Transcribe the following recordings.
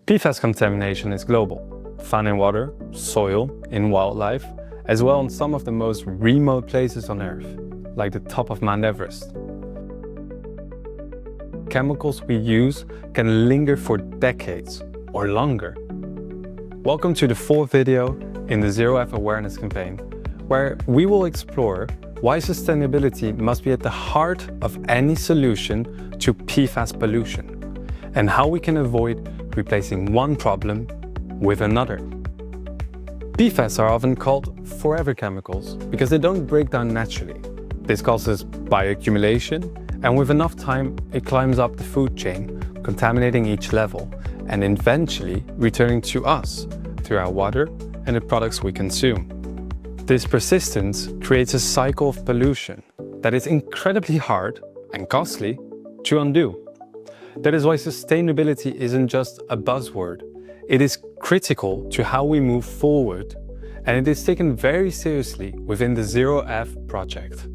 PFAS contamination is global, found in water, soil, in wildlife, as well in some of the most remote places on Earth, like the top of Mount Everest. Chemicals we use can linger for decades or longer. Welcome to the fourth video in the ZeroF awareness campaign, where we will explore why sustainability must be at the heart of any solution to PFAS pollution, and how we can avoid replacing one problem with another. PFAS are often called forever chemicals because they don't break down naturally. This causes bioaccumulation, and with enough time, it climbs up the food chain, contaminating each level, and eventually returning to us through our water and the products we consume. This persistence creates a cycle of pollution that is incredibly hard and costly to undo. That is why sustainability isn't just a buzzword. It is critical to how we move forward, and it is taken very seriously within the ZeroF project.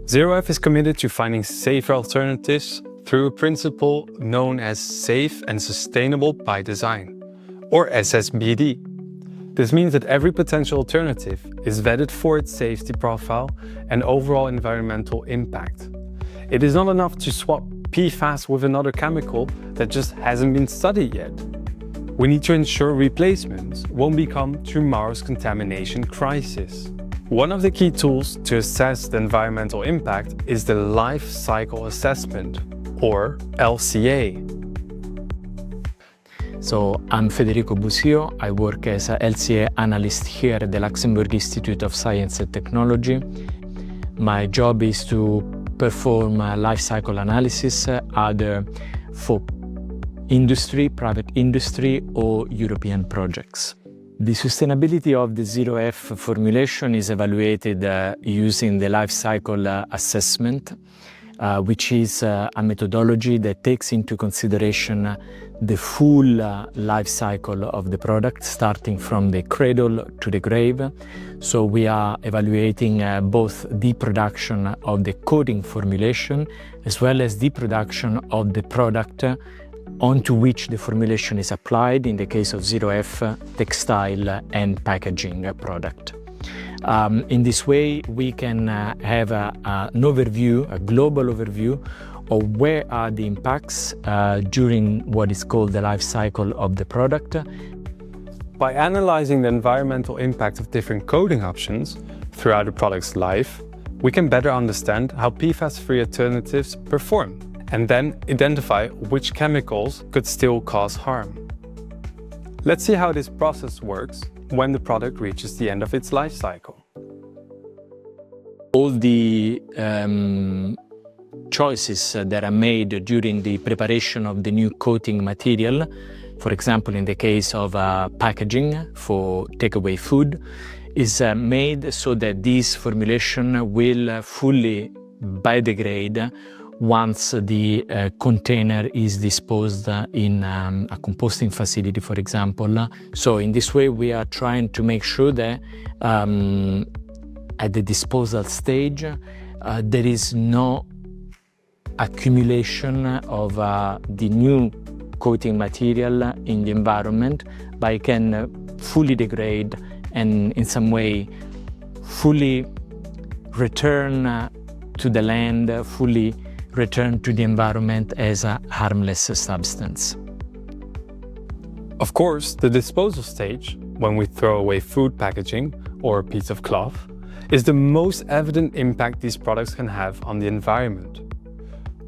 ZeroF is committed to finding safer alternatives through a principle known as Safe and Sustainable by Design, or SSBD. This means that every potential alternative is vetted for its safety profile and overall environmental impact. It is not enough to swap PFAS with another chemical that just hasn't been studied yet. We need to ensure replacements won't become tomorrow's contamination crisis. One of the key tools to assess the environmental impact is the Life Cycle Assessment, or LCA. So I'm Federico Busio. I work as a LCA analyst here at the Luxembourg Institute of Science and Technology. My job is to perform life cycle analysis either for industry, private industry, or European projects. The sustainability of the ZeroF formulation is evaluated using the life cycle assessment, which is a methodology that takes into consideration the full life cycle of the product, starting from the cradle to the grave. So we are evaluating both the production of the coating formulation as well as the production of the product onto which the formulation is applied, in the case of ZeroF, textile and packaging product. In this way, we can have an overview, a global overview of where are the impacts during what is called the life cycle of the product. By analyzing the environmental impact of different coating options throughout the product's life, we can better understand how PFAS-free alternatives perform, and then identify which chemicals could still cause harm. Let's see how this process works when the product reaches the end of its life cycle. All the choices that are made during the preparation of the new coating material, for example, in the case of packaging for takeaway food, is made so that this formulation will fully biodegrade once the container is disposed in a composting facility, for example. So in this way, we are trying to make sure that at the disposal stage, there is no accumulation of the new coating material in the environment, but it can fully degrade and in some way fully return to the land, fully return to the environment as a harmless substance. Of course, the disposal stage, when we throw away food packaging or a piece of cloth, is the most evident impact these products can have on the environment.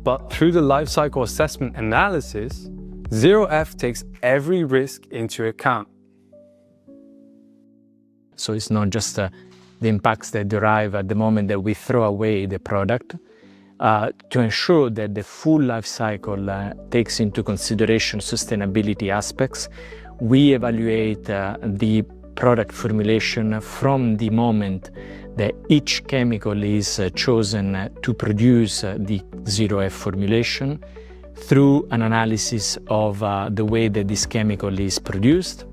But through the life cycle assessment analysis, ZeroF takes every risk into account. So it's not just the impacts that derive at the moment that we throw away the product. To ensure that the full life cycle takes into consideration sustainability aspects, we evaluate the product formulation from the moment that each chemical is chosen to produce the ZeroF formulation, through an analysis of the way that this chemical is produced,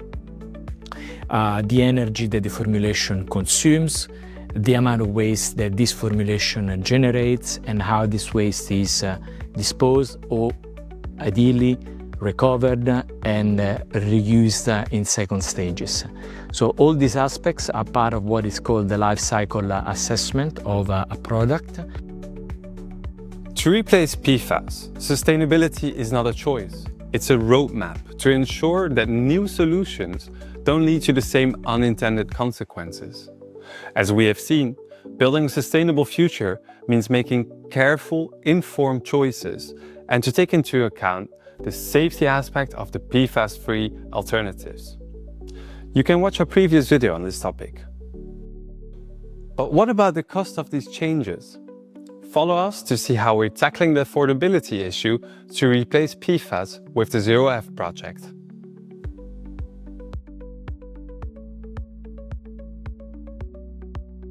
the energy that the formulation consumes, the amount of waste that this formulation generates, and how this waste is disposed or ideally recovered and reused in second stages. So all these aspects are part of what is called the life cycle assessment of a product. To replace PFAS, sustainability is not a choice. It's a roadmap to ensure that new solutions don't lead to the same unintended consequences. As we have seen, building a sustainable future means making careful, informed choices and to take into account the safety aspect of the PFAS-free alternatives. You can watch our previous video on this topic. But what about the cost of these changes? Follow us to see how we're tackling the affordability issue to replace PFAS with the ZeroF project.